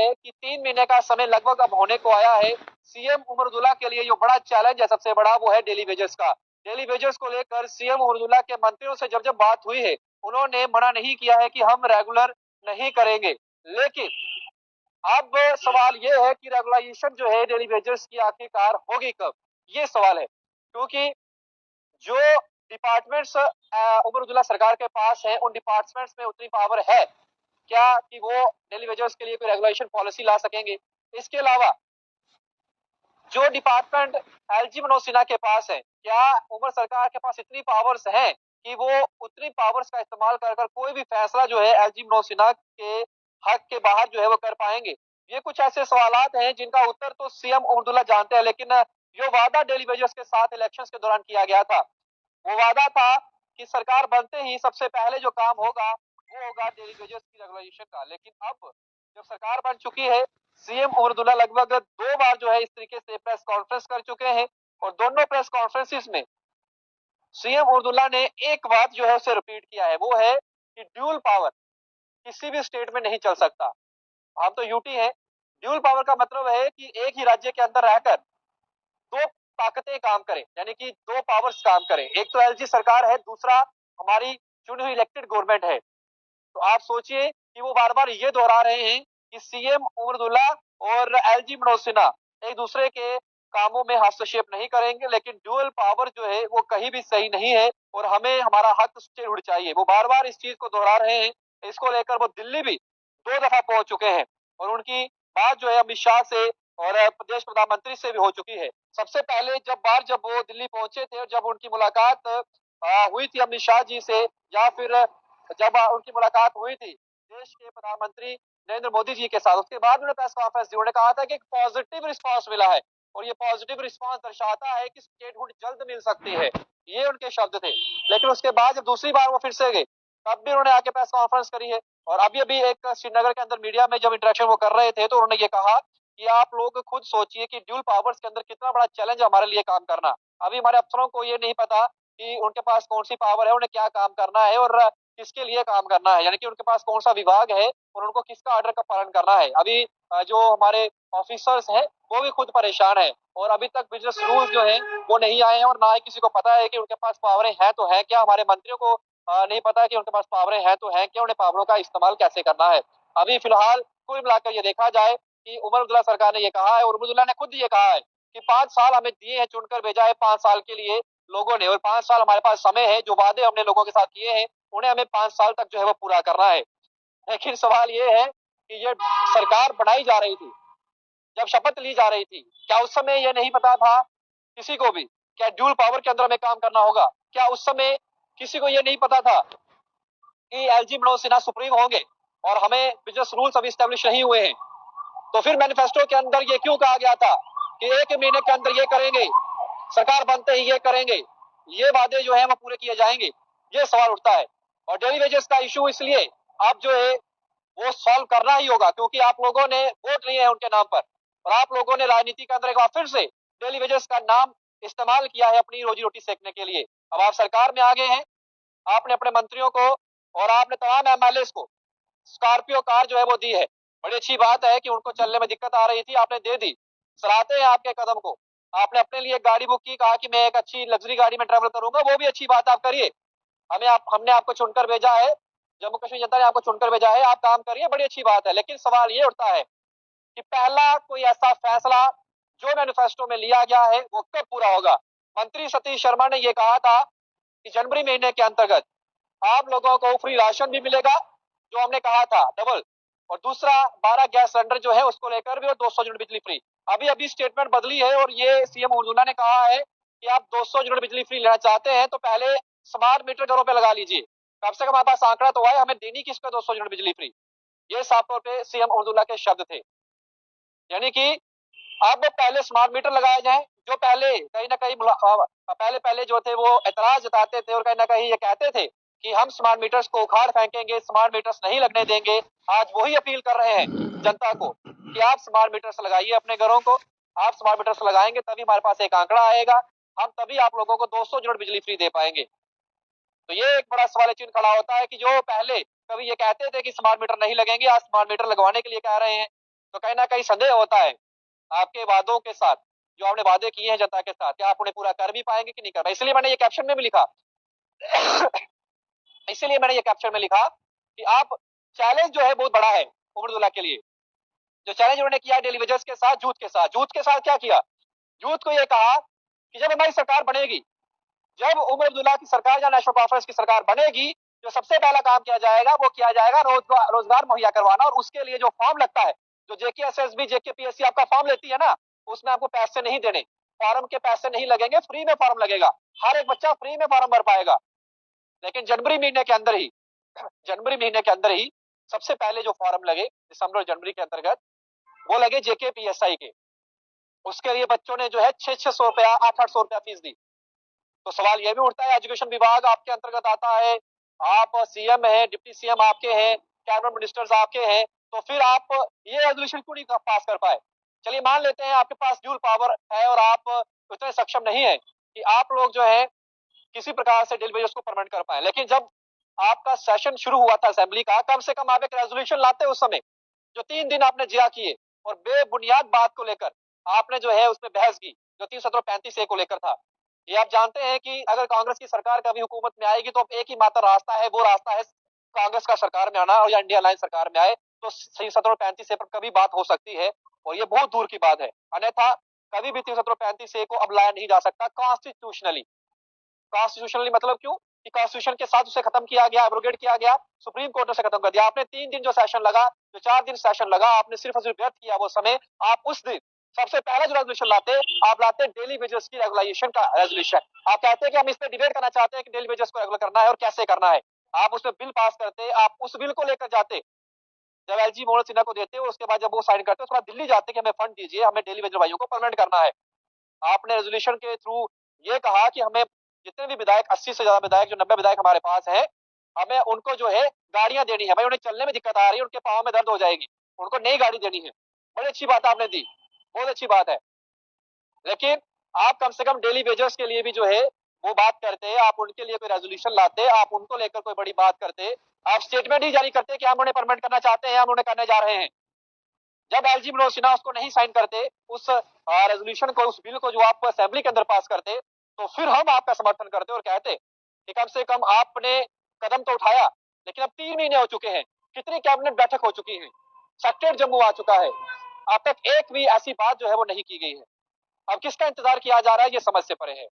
है कि 3 महीने का समय लगभग अब होने को आया है। सीएम उमर अब्दुल्ला के लिए जो बड़ा चैलेंज है सबसे बड़ा, वो है डेली वेजेस का। डेली वेजेस को लेकर सीएम उमर अब्दुल्ला के मंत्रियों से जब जब बात हुई है, उन्होंने मना नहीं किया है कि हम रेगुलर नहीं करेंगे। लेकिन अब सवाल ये है कि रेगुलाइजेशन जो है डेली वेजेस की आखिरकार होगी कब, ये सवाल है। क्योंकि जो डिपार्टमेंट्स उमर अब्दुल्ला सरकार के पास है, उन डिपार्टमेंट्स में उतनी पावर है क्या कि वो डेली वेजेस के लिए कोई रेगुलेशन पॉलिसी ला सकेंगे। इसके अलावा जो डिपार्टमेंट एलजी मनोज सिन्हा के पास है, क्या उमर सरकार के पास इतनी पावर्स हैं कि वो उतनी पावर्स का इस्तेमाल कर कर कोई भी फैसला जो है एलजी मनोज सिन्हा के हक के बाहर जो है वो कर पाएंगे। ये कुछ ऐसे सवालात हैं जिनका उत्तर तो सीएम उमर अब्दुल्ला जानते हैं, लेकिन जो वादा डेली वेजेस के साथ इलेक्शंस के दौरान किया गया था, वो वादा था कि सरकार बनते ही सबसे पहले जो काम होगा वो होगा डेली वेजेस की रेगुलाइजेशन का। लेकिन अब जब सरकार बन चुकी है, सीएम उमर अब्दुल्ला लगभग 2 बार जो है इस तरीके से प्रेस कॉन्फ्रेंस कर चुके हैं, और दोनों प्रेस कॉन्फ्रेंसिस में सीएम उमर अब्दुल्ला ने एक बात जो है उसे रिपीट किया है, वो है कि ड्यूल पावर किसी भी स्टेट में नहीं चल सकता। हम तो यूटी हैं। ड्यूल पावर का मतलब है कि एक ही राज्य के अंदर रहकर दो ताकतें काम करें, यानी कि 2 पावर्स काम करें। एक तो एलजी सरकार है, दूसरा हमारी चुनी हुई इलेक्टेड गवर्नमेंट है। तो आप सोचिए कि वो बार बार ये दोहरा रहे हैं कि सीएम उमर अब्दुल्ला और एलजी मनोज सिन्हा एक दूसरे के कामों में हस्तक्षेप नहीं करेंगे, लेकिन ड्यूअल पावर जो है वो कहीं भी सही नहीं है और हमें हमारा हक स्टेटहुड चाहिए। वो बार बार इस चीज को दोहरा रहे हैं। इसको लेकर वो दिल्ली भी 2 दफा पहुंच चुके हैं, और उनकी बात जो है अमित शाह से और प्रदेश प्रधानमंत्री से भी हो चुकी है। सबसे पहले जब वो दिल्ली पहुंचे थे और जब उनकी मुलाकात हुई थी अमित शाह जी से, या फिर जब उनकी मुलाकात हुई थी देश के प्रधानमंत्री नरेंद्र मोदी जी के साथ, उसके बाद उन्होंने प्रेस कॉन्फ्रेंस दी। उन्होंने कहा था कि एक पॉजिटिव रिस्पांस मिला है, और ये पॉजिटिव रिस्पांस दर्शाता है कि स्टेटहुड जल्द मिल सकती है, ये उनके शब्द थे। लेकिन उसके बाद जब दूसरी बार वो फिर से गए, तब भी उन्होंने आके प्रेस कॉन्फ्रेंस करी है। और अभी अभी एक श्रीनगर के अंदर मीडिया में जब इंटरेक्शन वो कर रहे थे, तो उन्होंने ये कहा कि आप लोग खुद सोचिए कि ड्यूल पावर्स के अंदर कितना बड़ा चैलेंज है हमारे लिए काम करना। अभी हमारे अफसरों को ये नहीं पता कि उनके पास कौन सी पावर है, उन्हें क्या काम करना है और किसके लिए काम करना है, यानी कि उनके पास कौन सा विभाग है और उनको किसका ऑर्डर का पालन करना है। अभी जो हमारे ऑफिसर्स हैं वो भी खुद परेशान है, और अभी तक बिजनेस रूल्स जो है वो नहीं आए हैं, और ना ही किसी को पता है कि उनके पास पावरें हैं तो है क्या। हमारे मंत्रियों को नहीं पता कि उनके पास पावरें हैं तो है क्या, उन्हें पावरों का इस्तेमाल कैसे करना है। अभी फिलहाल कुल मिलाकर ये देखा जाए कि उमर अब्दुल्ला सरकार ने ये कहा है, और उमर अब्दुल्ला ने खुद ये कहा है कि 5 साल हमें दिए हैं, चुनकर भेजा है 5 साल के लिए लोगों ने, और 5 साल हमारे पास समय है। जो वादे हमने लोगों के साथ किए हैं उन्हें हमें 5 साल तक जो है वो पूरा करना है। लेकिन सवाल ये है कि ये सरकार बनाई जा रही थी, जब शपथ ली जा रही थी, क्या उस समय ये नहीं पता था किसी को भी क्या ड्यूल पावर के अंदर हमें काम करना होगा? क्या उस समय किसी को ये नहीं पता था कि एलजी मनोज सिन्हा सुप्रीम होंगे और हमें बिजनेस रूल्स अभी स्टैब्लिश नहीं हुए हैं? तो फिर मैनिफेस्टो के अंदर ये क्यों कहा गया था कि 1 महीने के अंदर ये करेंगे, सरकार बनते ही ये करेंगे, ये वादे जो है वो पूरे किए जाएंगे? ये सवाल उठता है। और डेली वेजेस का इशू इसलिए आप जो है वो सॉल्व करना ही होगा, क्योंकि आप लोगों ने वोट लिए हैं उनके नाम पर, और आप लोगों ने राजनीति के अंदर एक बार फिर से डेली वेजेस का नाम इस्तेमाल किया है अपनी रोजी रोटी सेकने के लिए। अब आप सरकार में आ गए हैं, आपने अपने मंत्रियों को और आपने तमाम एमएलए को स्कॉर्पियो कार जो है वो दी है। बड़ी अच्छी बात है कि उनको चलने में दिक्कत आ रही थी, आपने दे दी। सराहते हैं आपके कदम को। आपने अपने लिए गाड़ी बुक की, कहा कि मैं एक अच्छी लग्जरी गाड़ी में ट्रैवल करूंगा, वो भी अच्छी बात, आप करिए। हमने आपको चुनकर भेजा है, जम्मू कश्मीर जनता ने आपको चुनकर भेजा है, आप काम करिए, बड़ी अच्छी बात है। लेकिन सवाल ये उठता है कि पहला कोई ऐसा फैसला जो मैनिफेस्टो में लिया गया है वो कब पूरा होगा? मंत्री सतीश शर्मा ने यह कहा था कि जनवरी महीने के अंतर्गत आप लोगों को फ्री राशन भी मिलेगा, जो हमने कहा था डबल, और दूसरा 12 गैस सिलेंडर जो है उसको लेकर भी, और 200 यूनिट बिजली फ्री। अभी अभी स्टेटमेंट बदली है, और ये सीएम उर्दुला ने कहा है कि आप 200 यूनिट बिजली फ्री लेना चाहते हैं तो पहले स्मार्ट मीटर घरों पे लगा लीजिए। कम से कम हमारे पास आंकड़ा तो है, हमें देनी किसको 200 यूनिट बिजली फ्री। ये साफ तौर पे सीएम उर्दुला के शब्द थे। यानी कि अब पहले स्मार्ट मीटर लगाए जाएं, जो पहले कहीं ना कहीं पहले पहले जो थे वो एतराज जताते थे और कहीं ना कहीं ये कहते थे कि हम स्मार्ट मीटर्स को उखाड़ फेंकेंगे, स्मार्ट मीटर्स नहीं लगने देंगे। आज वही अपील कर रहे हैं जनता को कि आप स्मार्ट मीटर्स लगाइए अपने घरों को। आप स्मार्ट मीटर्स लगाएंगे तभी हमारे पास एक आंकड़ा आएगा, हम तभी आप लोगों को 200 यूनिट बिजली फ्री दे पाएंगे। तो ये एक बड़ा सवाल चिन्ह खड़ा होता है कि जो पहले कभी ये कहते थे कि स्मार्ट मीटर नहीं लगेंगे, आज स्मार्ट मीटर लगवाने के लिए कह रहे हैं। तो कहीं ना कहीं संदेह होता है आपके वादों के साथ, जो आपने वादे किए हैं जनता के साथ, क्या आप उन्हें पूरा कर भी पाएंगे कि नहीं कर पाएंगे। इसलिए मैंने ये कैप्शन में भी लिखा इसलिए मैंने ये कैप्शन में लिखा कि आप, चैलेंज जो है बहुत बड़ा है उमर अब्दुल्ला के लिए। जो चैलेंज उन्होंने किया डेली वेजेस के साथ, जूथ के साथ क्या किया, यूथ को ये कहा कि जब हमारी सरकार बनेगी, जब उमर अब्दुल्ला की सरकार या नेशनल कॉन्फ्रेंस की सरकार बनेगी, जो सबसे पहला काम किया जाएगा वो किया जाएगा रोजगार मुहैया करवाना। और उसके लिए जो फॉर्म लगता है, जो जेकेएसएसबी जेकेपीएससी आपका फॉर्म लेती है ना, उसमें आपको पैसे नहीं देने, फॉर्म के पैसे नहीं लगेंगे, फ्री में फॉर्म लगेगा, हर एक बच्चा फ्री में फॉर्म भर पाएगा। लेकिन जनवरी महीने के अंदर ही सबसे पहले जो फॉर्म लगे दिसंबर और जनवरी के अंतर्गत, वो लगे जेकेपीएसआई के। उसके लिए बच्चों ने जो है 600-600 रुपया 800-800 रुपया फीस दी। तो सवाल यह भी उठता है, एजुकेशन विभाग आपके अंतर्गत आता है, आप सीएम है, डिप्टी सीएम आपके हैं, कैबिनेट मिनिस्टर्स आपके हैं, तो फिर आप ये रेजोल्यूशन क्यों नहीं पास कर पाए। चलिए मान लेते हैं आपके पास ड्यूल पावर है और आप उतने सक्षम नहीं है कि आप लोग जो है किसी प्रकार से डेली वेजेस को परमानेंट कर पाए, लेकिन जब आपका सेशन शुरू हुआ था असेंबली का, कम से कम आप एक रेजोल्यूशन लाते उस समय। जो 3 दिन आपने जिया किए और बेबुनियाद बात को लेकर आपने जो है उसमें बहस की, जो 317-35 को लेकर था। ये आप जानते हैं कि अगर कांग्रेस की सरकार कभी हुकूमत में आएगी तो अब एक ही मात्र रास्ता है, वो रास्ता है कांग्रेस का सरकार में आना, और या इंडिया अलायंस सरकार में आए तो 317-35 पर कभी बात हो सकती है, और ये बहुत दूर की बात है। अन्यथा कभी भी 317-35 को अब लाया नहीं जा सकता कॉन्स्टिट्यूशनली। कॉन्स्टिट्यूशनली मतलब क्यों कि कॉन्स्टिट्यूशन के साथ उसे खत्म किया गया, एब्रोगेट किया गया, सुप्रीम कोर्ट ने उसे खत्म कर दिया। आपने 3 दिन जो सेशन लगा, जो 4 दिन सेशन लगा, आपने सिर्फ और सिर्फ व्यर्थ किया वो समय। आप उस दिन सबसे पहला जो रेजोल्यूशन लाते, आप लाते डेली वेजेस की रेगुलाइजेशन का रेजोल्यूशन। आप कहते हैं कि हम इस पर डिबेट करना चाहते हैं कि डेली वेजेस को रेगुलर करना है और कैसे करना है। आप उसमें बिल पास करते, आप उस बिल को लेकर जाते, जब एलजी मनोज सिन्हा को देते, उसके बाद जब वो साइन करते उसके बाद दिल्ली जाते कि हमें फंड दीजिए, हमें डेली वेजर भाइयों को परमानेंट करना है। आपने रेजोल्यूशन के थ्रू ये कहा कि हमें जितने भी विधायक, 80 से ज्यादा विधायक, जो 90 विधायक हमारे पास है, हमें उनको जो है गाड़ियां देनी है। भाई उन्हें चलने में दिक्कत आ रही है, उनके पाँव में दर्द हो जाएगी, उनको नई गाड़ी देनी है। बड़ी अच्छी बात आपने दी, बहुत अच्छी बात है। लेकिन आप कम से कम डेली वेजर्स के लिए भी जो है वो बात करते, आप उनके लिए कोई रेजोल्यूशन लाते, आप उनको लेकर कोई बड़ी बात करते, आप स्टेटमेंट ही जारी करते कि हम उन्हें परमानेंट करना चाहते हैं, हम उन्हें करने जा रहे हैं। जब एलजी मनोज सिन्हा उसको नहीं साइन करते, उस रेजोल्यूशन को, उस बिल को जो आप असेंबली के अंदर पास करते, तो फिर हम आपका समर्थन करते और कहते कि कम से कम आपने कदम तो उठाया। लेकिन अब 3 महीने हो चुके हैं, कितनी कैबिनेट बैठक हो चुकी है, सेक्रेटरी जम्मू आ चुका है, अब तक एक भी ऐसी बात जो है वो नहीं की गई है। अब किसका इंतजार किया जा रहा है, ये समझ से परे है।